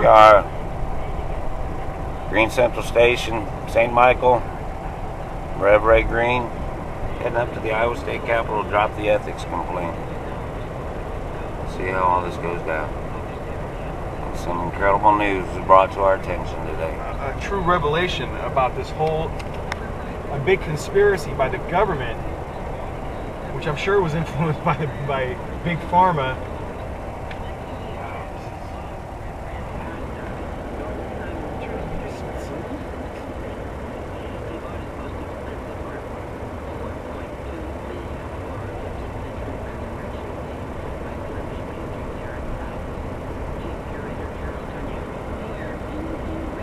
We are Green Central Station, St. Michael, Rev Ray Green, heading up to the Iowa State Capitol to drop the ethics complaint. See how all this goes down. Some incredible news is brought to our attention today. A true revelation about this whole, a big conspiracy by the government, which I'm sure was influenced by Big Pharma.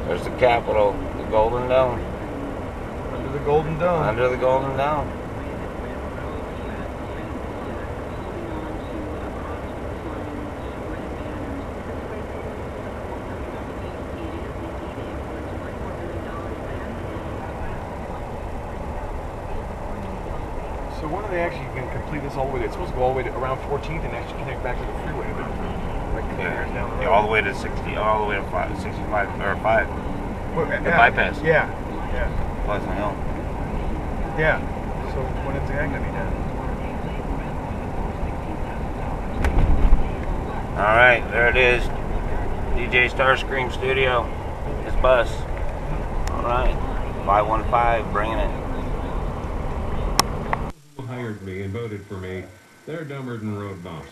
There's the Capitol, the Golden Dome. Under the Golden Dome. Under the Golden Dome. So when are they actually going to complete this all the way? It's supposed to go all the way to around 14th and actually connect back to the freeway. Like 10 years down the road. Yeah, all the way to 60, all the way to 65 or 5. Well, the bypass. Yeah. Pleasant Hill. Yeah. So when is that going to be done? All right, there it is. DJ Starscream Studio. His bus. All right, 515, bringing it. Hired me and voted for me. They're dumber than road bumps.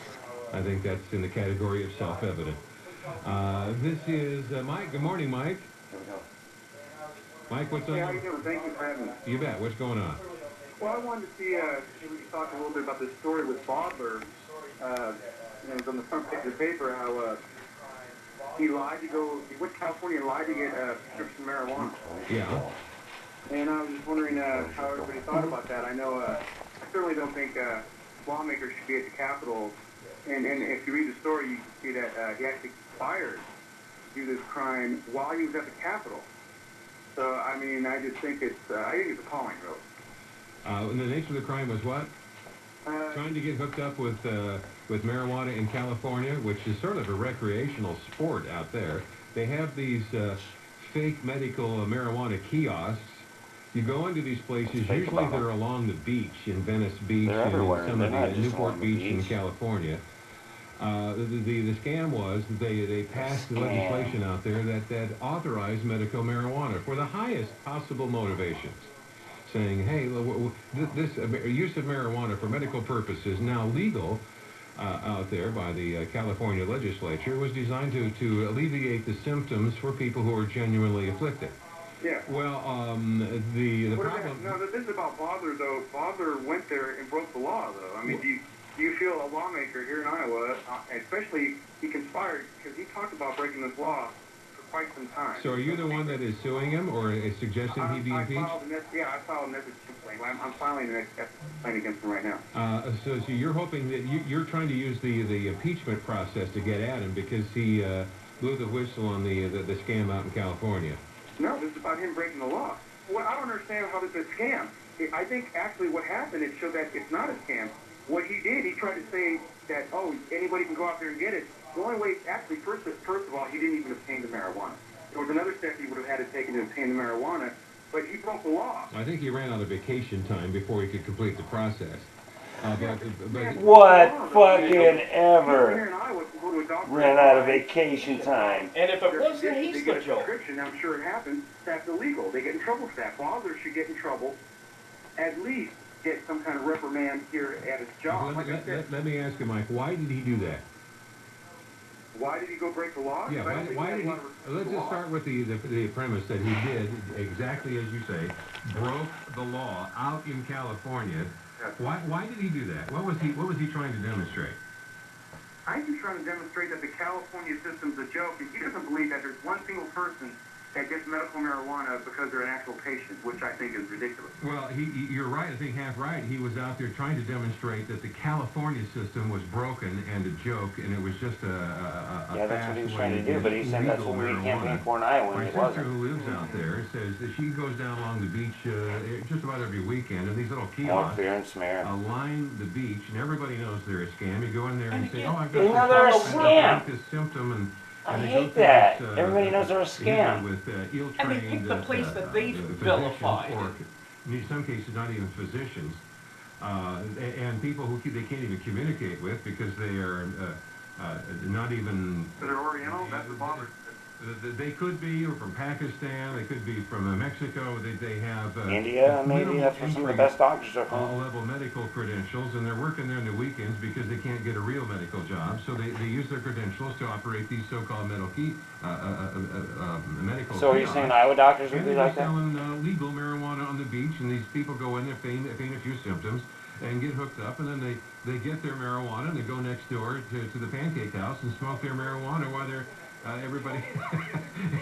I think that's in the category of self-evident. This is Mike. Good morning, Mike. Mike, what's up? Hey, how you doing? Thank you for having me. You bet. What's going on? Well, I wanted to see if we could talk a little bit about this story with Badler. It was on the front page of the paper how he lied to go, he went to California and lied to get prescription marijuana. Yeah. And I was just wondering how everybody thought about that. I know, I certainly don't think lawmakers should be at the Capitol. And if you read the story, you can see that he actually conspired to do this crime while he was at the Capitol. So, I mean, I just think it's appalling, really. And the nature of the crime was what? Trying to get hooked up with marijuana in California, which is sort of a recreational sport out there. They have these fake medical marijuana kiosks. You go into these places, usually they're along the beach, in Venice Beach, and some of the Newport Beach in California. The scam was that they passed the legislation out there that authorized medical marijuana for the highest possible motivations, saying, hey, this use of marijuana for medical purposes now legal out there by the California legislature, was designed to alleviate the symptoms for people who are genuinely afflicted. Yeah. Well, the problem... No, this is about Badler, though. Badler went there and broke the law, though. I mean, do you feel a lawmaker here in Iowa, especially he conspired, because he talked about breaking this law for quite some time. So are you the one that is suing him, or is suggesting he be impeached? I filed an ethics complaint. I'm filing an ethics complaint against him right now. So you're hoping that you're trying to use the impeachment process to get at him because he blew the whistle on the scam out in California. No, this is about him breaking the law. Well, I don't understand how this is a scam. I think actually what happened, it showed that it's not a scam. What he did, he tried to say that, oh, anybody can go out there and get it. The only way, actually, first of all, he didn't even obtain the marijuana. There was another step he would have had to take to obtain the marijuana, but he broke the law. I think he ran out of vacation time before he could complete the process. What fucking ever ran out of vacation time? And if it wasn't, he's the joke. I'm sure it happens. That's illegal. They get in trouble for that. Badler should get in trouble, at least get some kind of reprimand here at his job. Let me ask you, Mike, why did he do that? Why did he go break the law? Yeah, why did he? Let's just start with the premise that he did, exactly as you say, broke the law out in California. Why did he do that? What was he trying to demonstrate? I think he's trying to demonstrate that the California system's a joke, and he doesn't believe that there's one single person that gets medical marijuana because they're an actual patient, which I think is ridiculous. Well, you're right. I think half right. He was out there trying to demonstrate that the California system was broken and a joke, and it was just yeah, that's what he was trying to do, but he said that's what we campaigned for in Iowa. My sister who lives out there says that she goes down along the beach just about every weekend, and these little kiosks line the beach, and everybody knows they're a scam. You go in there and say, oh, I've got this symptom, and I hate that. Everybody knows they're a scam. And they pick the place that they've vilified. Or in some cases, not even physicians. And people who they can't even communicate with because they are not even... So they're Oriental? That's the bother. They could be, or from Pakistan, they could be from Mexico, they have... India, maybe, that's where some of the best doctors are from. All-level medical credentials, and they're working there on the weekends because they can't get a real medical job, so they use their credentials to operate these so-called medical So are you saying Iowa doctors would and be they're like that? selling legal marijuana on the beach, and these people go in there, feign a few symptoms, and get hooked up, and then they get their marijuana, and they go next door to the pancake house and smoke their marijuana while they're... everybody,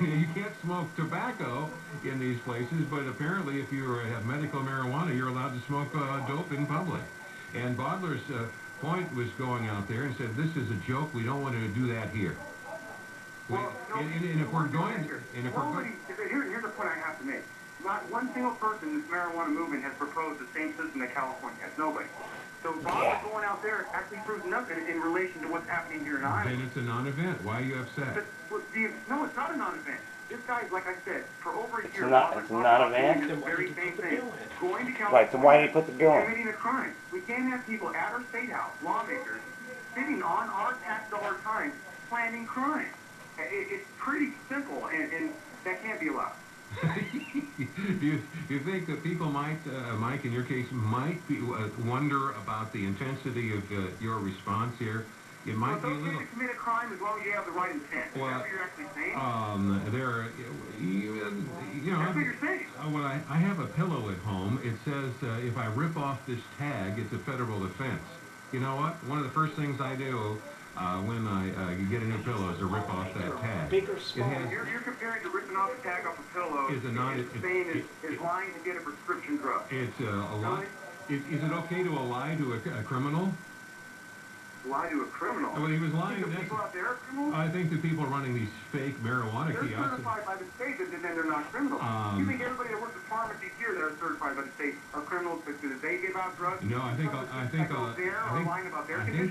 you can't smoke tobacco in these places, but apparently if you have medical marijuana, you're allowed to smoke dope in public. And Badler's point was going out there and said, this is a joke, we don't want to do that here. Well, and if we're going... Here's the point I have to make. Not one single person in this marijuana movement has proposed the same system that California has. Nobody. So Bob going out there actually proves nothing in relation to what's happening here in Iowa. Then it's a non-event. Why are you upset? No, it's not a non-event. This guy's, like I said, for over a year... It's not an event? The very same thing. Going to California, Right, so why did he put the bill in? committing a crime. We can't have people at our state house, lawmakers, sitting on our tax dollar time planning crime. It's pretty simple, and that can't be allowed. Do you think that people might, Mike, in your case, might wonder about the intensity of your response here? It might be a little... to commit a crime as long as you have the right intent. Is that what you're actually saying? That's what you're saying. Well, I have a pillow at home. It says if I rip off this tag, it's a federal offense. You know what? One of the first things I do when I get a new pillow is to rip off that tag. Big or small? You're comparing to ripping off a tag off a pillow is lying to get a prescription drug. It's a lie. Is it okay to lie to a criminal? Lie to a criminal? Well, he was lying. The people out there are criminals? I think the people running these fake marijuana they're kiosks... certified by the state, and then they're not criminals. You think everybody that works at pharmacies here that are certified by the state are criminals because they give out drugs? No, I think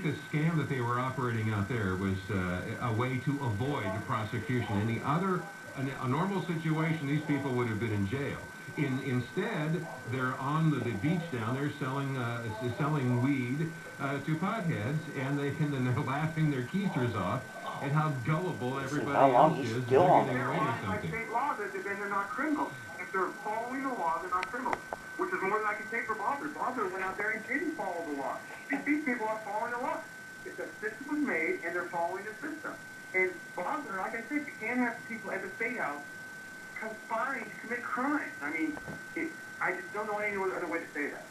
the scam that they were operating out there was a way to avoid prosecution. In a normal situation, these people would have been in jail. Instead, they're on the beach down there selling weed to potheads, and they're laughing their keisters off at how gullible everybody else is. Still on there. By state law, then they're not criminals. If they're following the law, they're not criminals, which is more than I can say for Badler. Badler went out there and didn't follow the law. These people are following the law. If the system was made, and they're following the system. And Badler, like I said, you can't have people at the state house conspiring to commit crimes. I mean, I just don't know any other way to say that.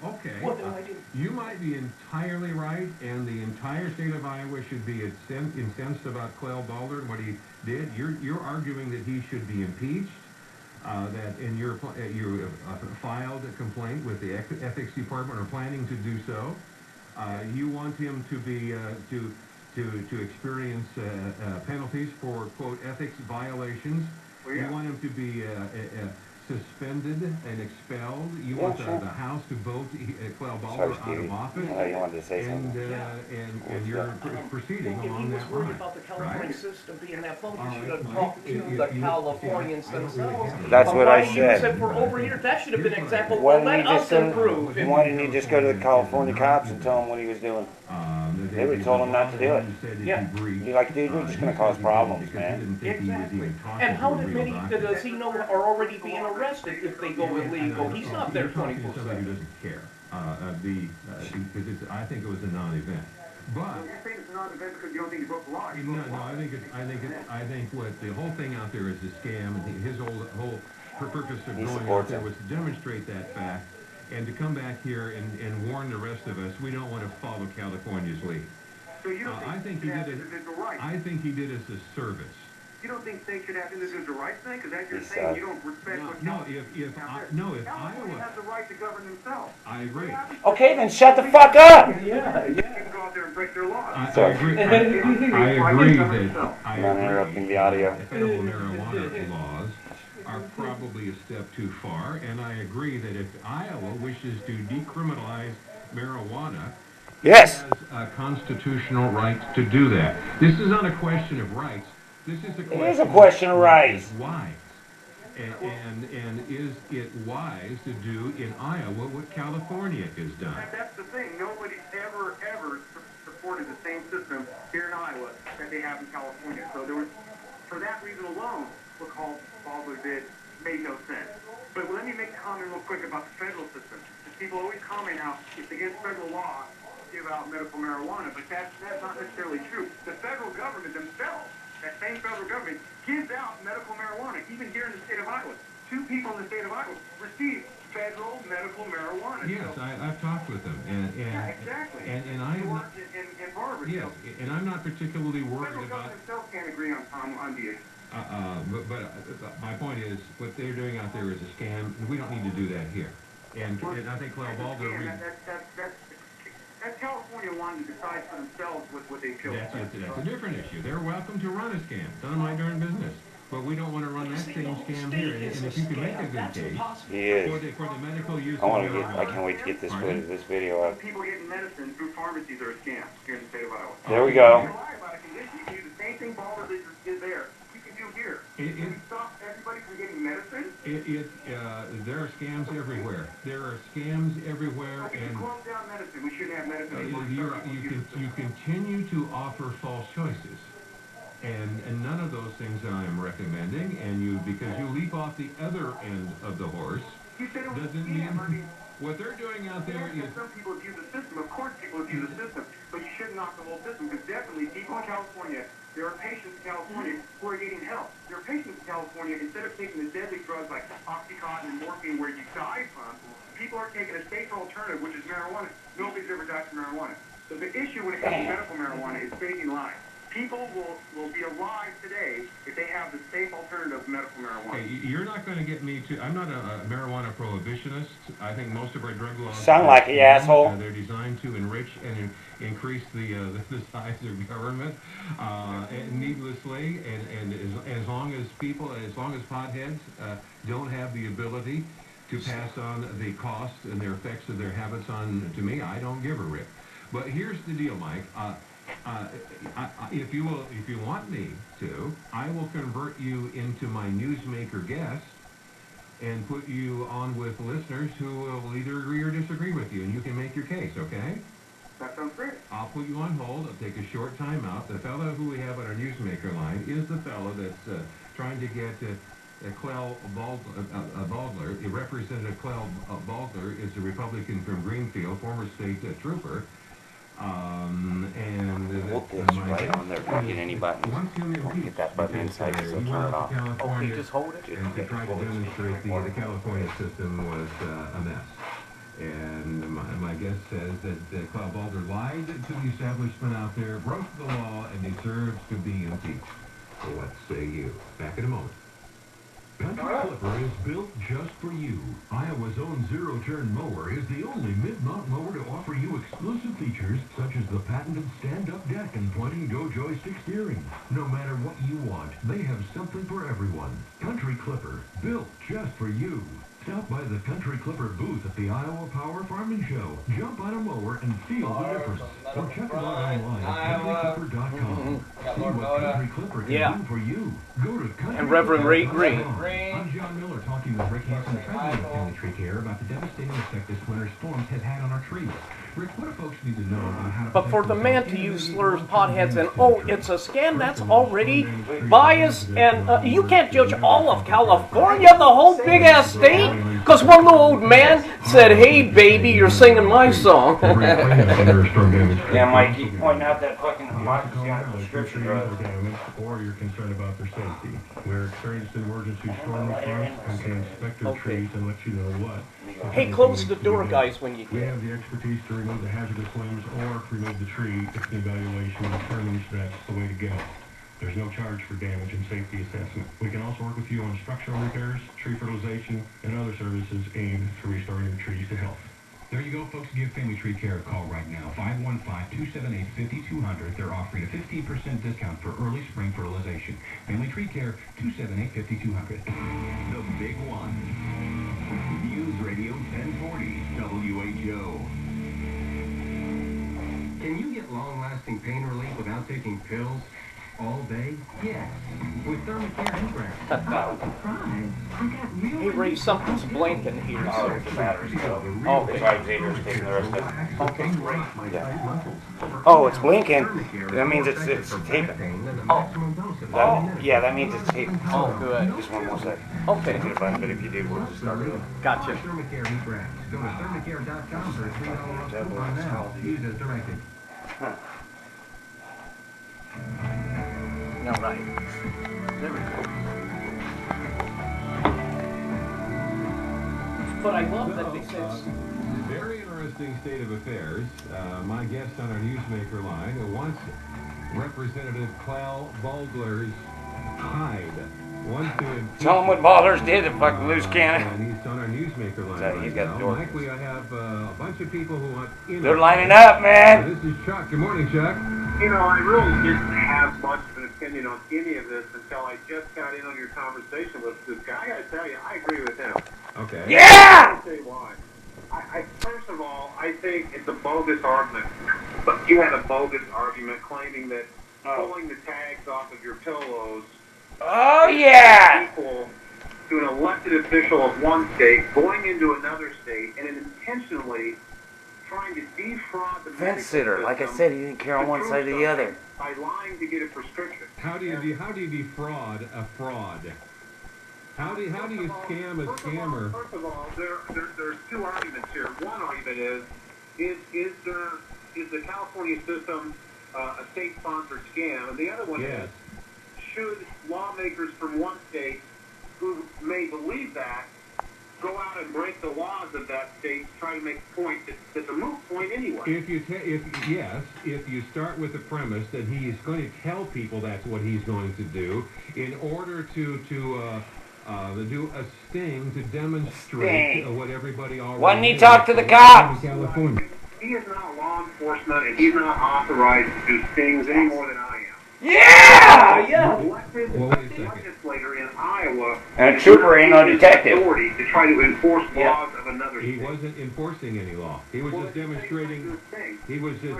Okay. What do I do? You might be entirely right, and the entire state of Iowa should be incensed about Clel Badler and what he did. You're arguing that he should be impeached. That you filed a complaint with the ethics department, or planning to do so. You want him to be to experience penalties for, quote, ethics violations. Well, yeah. You want him to be suspended and expelled. You want the House to vote Clel Badler out of office. You wanted to say something. And you're proceeding along that line. If he was worried about the California system being that funky, he should have talked to the Californians themselves. That's what I said. said for over here, that should have been an example. Why Let us improve. Why didn't he just go to the California cops and tell them what he was doing? They would have told him not to do it. Yeah. You're like, dude, you're just going to cause problems, man. Exactly. And how many does he know are already being arrested if they go illegal? He's not there 24/7. Somebody who doesn't care. Because I think it was a non-event. But you're saying it's a non-event because you don't think he broke the law. I think what the whole thing out there is a scam, and his whole purpose of going out there was to demonstrate that fact. And to come back here and warn the rest of us, we don't want to follow California's lead. So you don't think he have individual rights? I think he did us a service. You don't think states should have individual rights then? Because as you're saying, you don't respect what California has the right to govern themselves. I agree. Okay, then shut the fuck up! Yeah. You can go out there and break their laws. I agree. I agree that I'm interrupting the audio. Federal marijuana laws are probably a step too far, and I agree that if Iowa wishes to decriminalize marijuana, Yes. Has a constitutional right to do that. This is not a question of rights. This is a question. It is a question of rights. Why? And is it wise to do in Iowa what California has done? That's the thing. Nobody's ever supported the same system here in Iowa that they have in California. So there was, for that reason alone, what called BAUDLER did made no sense. But let me make a comment real quick about the federal system. People always comment how it's against federal law to give out medical marijuana, but that's not necessarily true. The federal government themselves, that same federal government, gives out medical marijuana, even here in the state of Iowa. 2 people in the state of Iowa receive federal medical marijuana. Yes, so, I've talked with them, yeah, exactly. And I am not, in Harvard. yes, so, and I'm not particularly worried federal about. government themselves can't agree on the issue. But my point is, what they're doing out there is a scam. We don't need to do that here. And I think Clel BAUDLER. That's California wanting to decide for themselves what they feel. That's a different issue. They're welcome to run a scam. It's none of my darn business. But we don't want to run that same scam here. And if you can make a good case for the medical use of I can't wait to get this video up. People getting medicine through pharmacies are a scam here in the state of Iowa. There we go. You can lie about a condition. You can do the same thing BAUDLER is there. You can do here. Can we stop everybody from getting medicine? There are scams everywhere. There are scams everywhere, and close down medicine. We shouldn't have medicine anymore. You continue to offer false choices, and none of those things I am recommending. And because you leap off the other end of the horse, doesn't mean what they're doing out there is. Some people abuse the system. Of course, people abuse the system, but you shouldn't knock the whole system. Because definitely, people in California. There are patients in California who are getting help. There are patients in California, instead of taking the deadly drugs like Oxycontin and morphine where you die from, people are taking a safer alternative, which is marijuana. Nobody's ever died from marijuana. So the issue when it comes to medical marijuana is saving lives. People will be alive today if they have the safe alternative of medical marijuana. Hey, you're not going to get me to. I'm not a marijuana prohibitionist. I think most of our drug laws sound like an asshole. They're designed to enrich and increase the size of government needlessly, and as long as potheads don't have the ability to pass on the costs and their effects of their habits on to me, I don't give a rip. But here's the deal, Mike. If you want me to, I will convert you into my newsmaker guest and put you on with listeners who will either agree or disagree with you, and you can make your case, okay? That sounds great. I'll put you on hold. I'll take a short time out. The fellow who we have on our newsmaker line is the fellow that's trying to get Clel BAUDLER. Representative Clel BAUDLER is a Republican from Greenfield, former state trooper. Look this right on there. Don't get any buttons. Don't get that button inside because they'll turn it off. Okay, just hold it. And to try to demonstrate the California system was a mess. And my guest says that Clel BAUDLER lied to the establishment out there, broke the law, and deserves to be impeached. So what say you? Back in a moment. Country Clipper is built just for you. Iowa's own zero-turn mower is the only mid-mount mower to offer you exclusive features such as the patented stand-up deck and pointing-go joystick steering. No matter what you want, they have something for everyone. Country Clipper, built just for you. Stop by the Country Clipper booth at the Iowa Power Farming Show. Jump on a mower and feel the difference. Or check it out online at countryclipper.com. See what Country Clipper can do for you. Go to Country And Reverend Ray Green. I'm John Miller talking with Rick Hansen, the president of Family Tree Care, about the devastating effect this winter's storms has had on our trees. Rick, what do folks need to know about how to... But for the man to use slurs, potheads, and oh, it's a scam, that's already biased, and you can't judge all of California, the whole big-ass state, because one little old man said, hey, baby, you're singing my song. Yeah, Mike, keep pointing out that fucking democracy on prescription drugs. Or you're concerned about their safety. We're experienced emergency storm response and can inspect your trees and let you know what. Hey, close the door, guys, when you We get. have the expertise to remove the hazardous limbs or remove the tree if the evaluation determines that's the way to go. There's no charge for damage and safety assessment. We can also work with you on structural repairs, tree fertilization, and other services aimed to restoring your trees to health. There you go, folks. Give Family Tree Care a call right now. 515-278-5200. They're offering a 15% discount for early spring fertilization. Family Tree Care, 278-5200. The Big One. News Radio 1040, WHO. Can you get long-lasting pain relief without taking pills all day? Yes. With Thermacare Hey, Ray, something's blinking here. Oh, the battery's still. Oh, That's why Xavier's taking the rest of it. okay, great. Yeah. Oh, it's blinking. That means it's taping. Yeah, that means it's taping. Oh, good. Just one more second. Okay. Hit a button, but if you do, we'll just start it. Gotcha. Thermacare heat wraps. Go to thermacare.com for a $3 off coupon now. Use as directed. All right. There we go. But I love that they said. Very interesting state of affairs. My guest on our newsmaker line wants Representative Clel BAUDLER's hide. Tell him what Ballers did to fuck loose cannon. And he's on our newsmaker line. So he's got the door. Mike, we have a bunch of people who want in. They're lining up, man. This is Chuck. Good morning, Chuck. You know, I really didn't have much of an opinion on any of this until I just got in on your conversation with this guy. I gotta tell you, I agree with him. Okay. Yeah! I'll tell you why. First of all, I think it's a bogus argument. But you had a bogus argument claiming that pulling the tags off of your pillows Oh, yeah! equal to an elected official of one state going into another state and intentionally trying to defraud the Fence sitter. Like I said, he didn't care on one side or the other. by lying to get a prescription. How do you defraud a fraud? How do you scam a scammer? First of all, there's two arguments here. One argument is the California system a state-sponsored scam? And the other one is, should lawmakers from one state who may believe that go out and break the laws of that state to try to make a point that's a moot point anyway? If you start with the premise that he is going to tell people that's what he's going to do in order to do a sting to demonstrate what everybody already Why didn't he did talk to the cops? in California. He is not law enforcement, and he's not authorized to do stings any more than I am. Yeah! Yeah. Elected Well, wait a second. legislator in Iowa, And a trooper ain't no detective. authority to try to enforce laws of another He state. wasn't enforcing any law. He was just demonstrating. He was just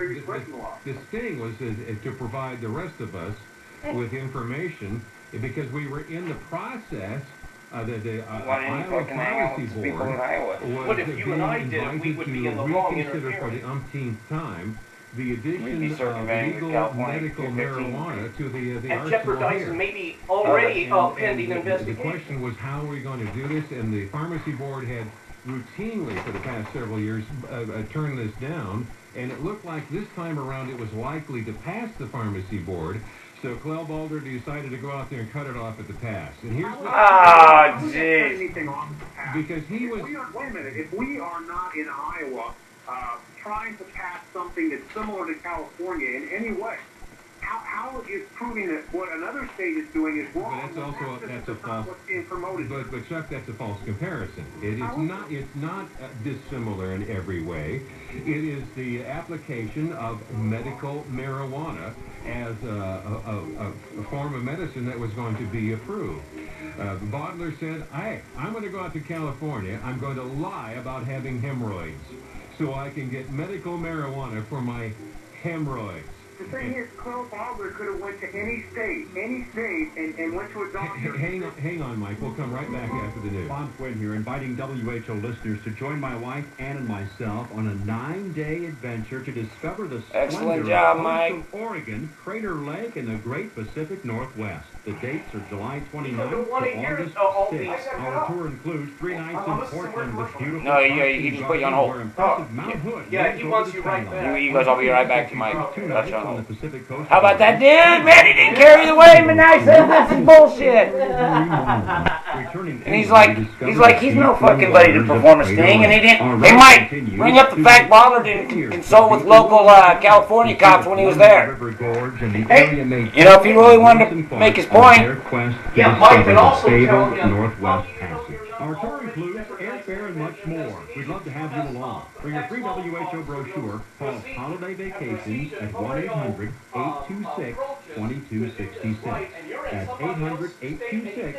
the sting was to provide the rest of us with information because we were in the process. The Iowa Pharmacy Board What if you and I did it? We would be in the wrong reconsider for the interference. umpteenth time the addition We'd be of circumventing legal California medical 215. marijuana to the And arsenal jeopardizing here. maybe already pending The investigation. question was, how are we going to do this? And the Pharmacy Board had routinely, for the past several years, turned this down. And it looked like this time around it was likely to pass the Pharmacy Board. So Clel BAUDLER decided to go out there and cut it off at the pass. And here's what... Oh, jeez. Because he was... Wait a minute. If we are not in Iowa trying to pass something that's similar to California in any way, how is proving that what another state is doing is wrong? But that's a false. What's being promoted. But Chuck, that's a false comparison. It is not. It's not dissimilar in every way. It is the application of medical marijuana as a form of medicine that was going to be approved. BAUDLER said, I'm going to go out to California. I'm going to lie about having hemorrhoids so I can get medical marijuana for my hemorrhoids. The thing is, Clel BAUDLER could have went to any state, and went to a doctor. Hang on, Mike. We'll come right back after the news. Bob Quinn here, inviting WHO listeners to join my wife Ann and myself on a 9-day adventure to discover the Excellent splendor job, of Mike. coastal Oregon, Crater Lake, and the Great Pacific Northwest. The dates are July 29th to August 6th. Our tour includes 3 nights in Portland with beautiful... No, he just put you on hold. where impressive Mount Hood Yeah, leans he over wants the you right skyline. back. You guys, I'll be right back to Mike. 2 Touch nights on on the hold. Pacific coast. How about that dude? Man, he didn't carry the weight, but now he says this is bullshit. And he's no fucking buddy to perform a sting, and he didn't. Hey, Mike, bring up the fact BAUDLER didn't consult with local California cops when he was there. Hey, you know, if he really wanted to make his point. Yeah, Mike could also tell him. Northwest Passage. Our tour includes airfare and much more. We'd love to have you along. For your free WHO brochure, call Holiday Vacations at 1-800-826-2266. at 800-826-2266.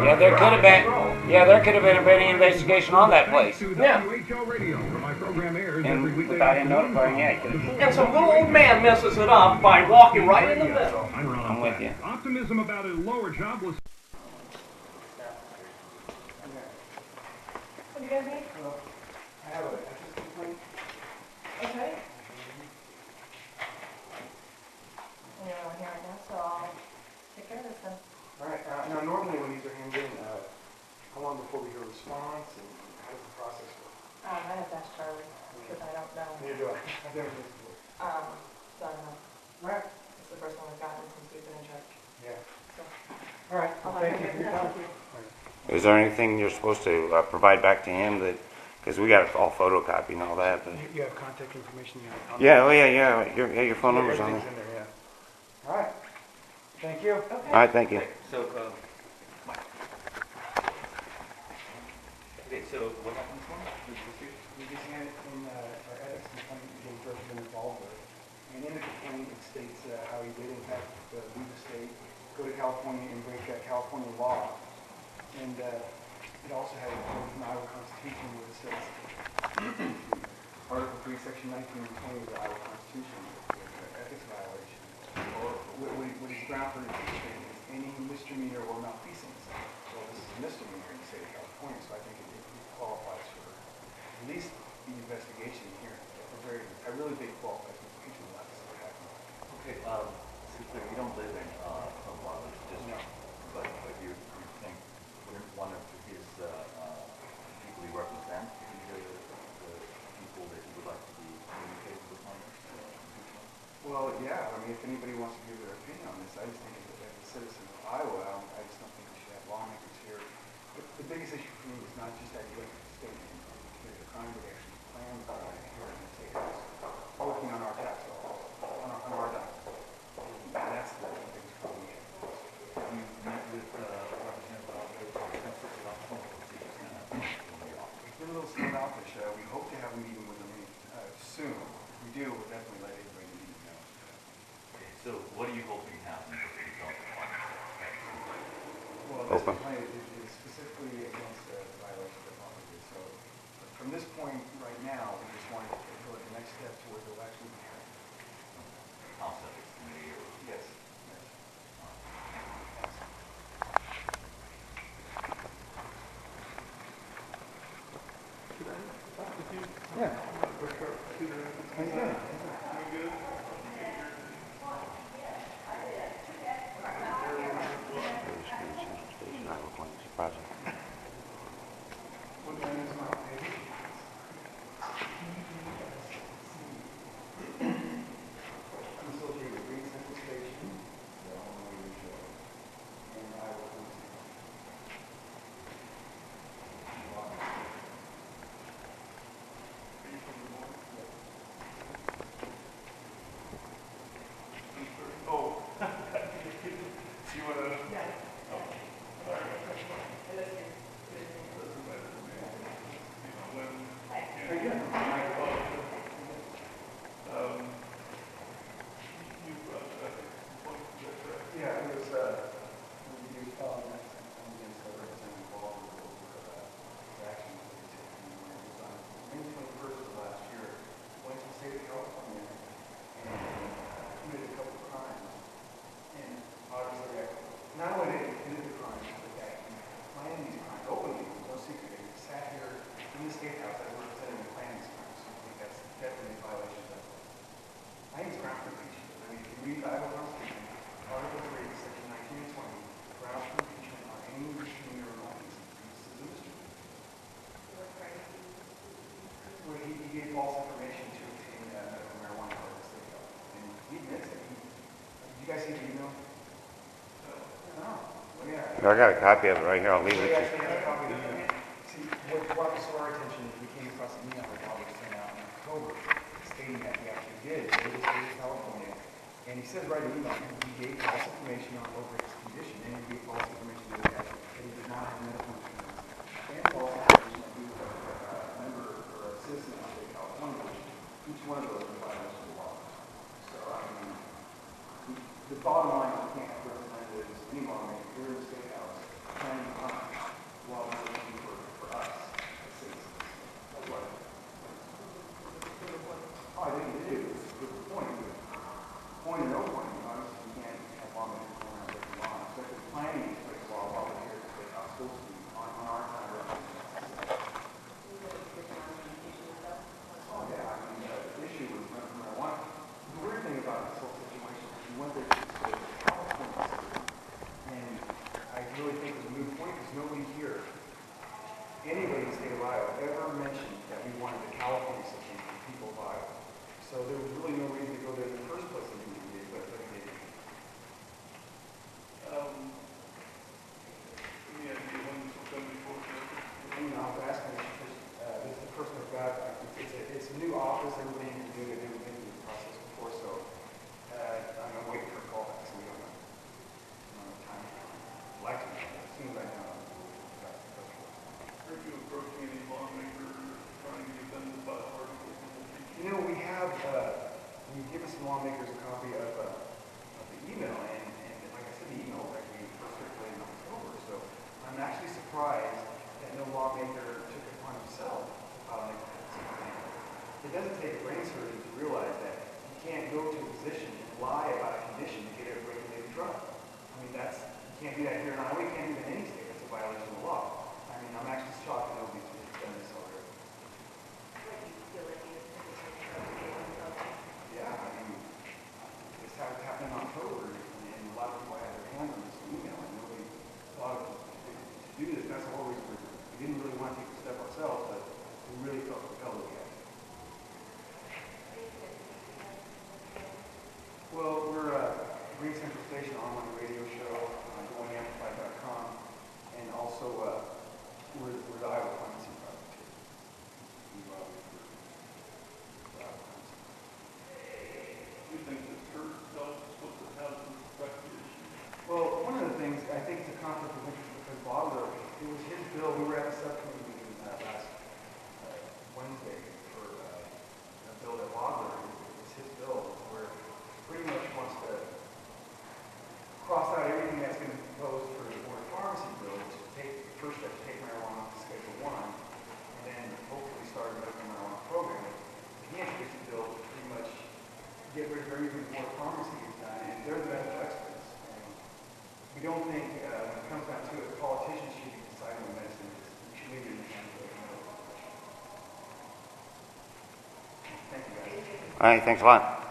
Yeah, there could have been. Yeah, there could have been an investigation on that place. Yeah. WHO Radio, where my program airs every And weekday. without him notifying, yeah, he could have. And some little old man messes it up by walking right in the middle. I'm with you. Optimism about a lower jobless. What do you guys need? I have a complaint. Okay. And you're over here right now, so I'll take care of this then. All right. Now, normally when these are handed in, how long before we hear a response, and how does the process work? I have to ask Charlie, because I don't know. Neither do I. I've never been before. So I don't know. All right. It's the first one we've gotten since we've been in charge. Yeah. So, All right. I'll Well, let thank you him for your know. time. Thank you. Is there anything you're supposed to provide back to him that? Because we got it all photocopy and all that. But. You have contact information. Yeah. Oh yeah. Your phone number's on Everything's there. in there, yeah. All right. Thank you. Okay. All right. Thank you. So, okay, so what happened this morning? We just had it in our ethics complaint against Representative Badler. And in the complaint, it states how he did, in fact, leave the state, go to California and break California law. And it also had a quote from the Iowa Constitution where it says, Article 3, Section 19 and 20 of the Iowa Constitution, ethics violation, or what is ground for impeachment is any misdemeanor or malfeasance. Well, this is a misdemeanor in the state of California, so I think it qualifies for at least the investigation here. A really big qualifies for impeachment. Not just what happened. Okay, so clear, you don't live in Badler's district, but you think wouldn't one of his people he represents be the people that you would like to be communicating with on this impeachment? Well, yeah. I mean, if anybody wants to give their opinion on this, I just think as a citizen of Iowa, I just don't think we should have lawmakers here. The biggest issue for me is not just that you look at the state and commit a crime, but actually plan the crime here in the state house, working on our tax laws, on our dollars. And that's the biggest problem we have. You met with Representative Badler for a It's been a little standoffish. We hope to have a meeting with him soon. If we do, we'll definitely let everybody in the meeting know. Okay, so what are you hoping happens as a result of all this? Well, this Open. complaint is specifically against the violation of the policy. So from this point right now, we just wanted to go to the next step toward the election. House Ethics Committee or? Yes. Yeah. How you doing? What time is my baby? I'm associated with Green Central Station, the only way we show, and I will come to Yeah, it was, we used against Representative Badler over actions that he took. It was on May 21st of last year, went to the state of California and committed a couple of crimes. And obviously, not only did he commit the crimes, but that he planned these crimes openly, it was no secret. He sat here in the state house as a representative and planned these crimes. So I think that's definitely a violation of that. I think it's ground for impeachment. I mean, if you read the Iowa Constitution, Article 3, Section 19 and 20, grounds for impeachment are any misdemeanor or malfeasance. This is a misdemeanor. Where he gave false information to obtain medical marijuana for the state of California. And he admits it. Did you guys see the email? No. Yeah. I got a copy of it right here. I'll leave We it. actually have a copy of the email. See, what brought this to our attention is we came across an email that Albert sent out in October stating that he actually did go to the state of California. And he says right in the email, he gave false information on Over's condition, and he gave false information to the guy that he did not have medical insurance, and false information that he was a member or a citizen of the state of California, which each one of those is a violation of the law. So, I mean, the bottom So there was really no reason to go there in the first place, but they did. I was asking because this is the person who got, it's a new office, everybody can do it, they've been through the process before, so I'm waiting for a call back, so we don't know time. I'd like to know, as soon as I know, Are you approaching any lawmaker trying to get them to file articles in the future? You know, we've given some lawmakers a copy of the email, and like I said, the email was actually first circulated in October, so I'm actually surprised that no lawmaker took it upon himself to file an complaint. It doesn't take a brain surgeon to realize that you can't go to a position and lie about a condition to get a regulated drug. I mean, you can't do that here in Iowa, you can't do it in any state, that's a violation of the law. I mean, I'm actually shocked that nobody's done this already. Yeah, I mean, this happened in October, and a lot of people had their hands on this email, and nobody thought of to do this. That's the whole reason we didn't really want to take the step ourselves, but we really felt compelled to get it. Well, we're Green Central Station online radio show, goingamplified.com, and also we're the Iowa Clemency Project too. Do you think the church does what it has to respect the issue? Well, one of the things, I think it's a conflict of interest because Badler, it was his bill, we were at a subcommittee meeting last Wednesday for a bill that Badler, it was his bill, where pretty much wants to cross out everything that's been proposed for the board of pharmacy bill, which is the first step to take marijuana off to Schedule 1, and then hopefully start a medical marijuana program. He introduced a bill to pretty much get rid of everything the board of pharmacy has done, and they're the medical experts. And we don't think, when it comes down to it, the politicians should be deciding on medicine. We should leave it in the hands of the medical professionals. Thank you, guys. All right, thanks a lot.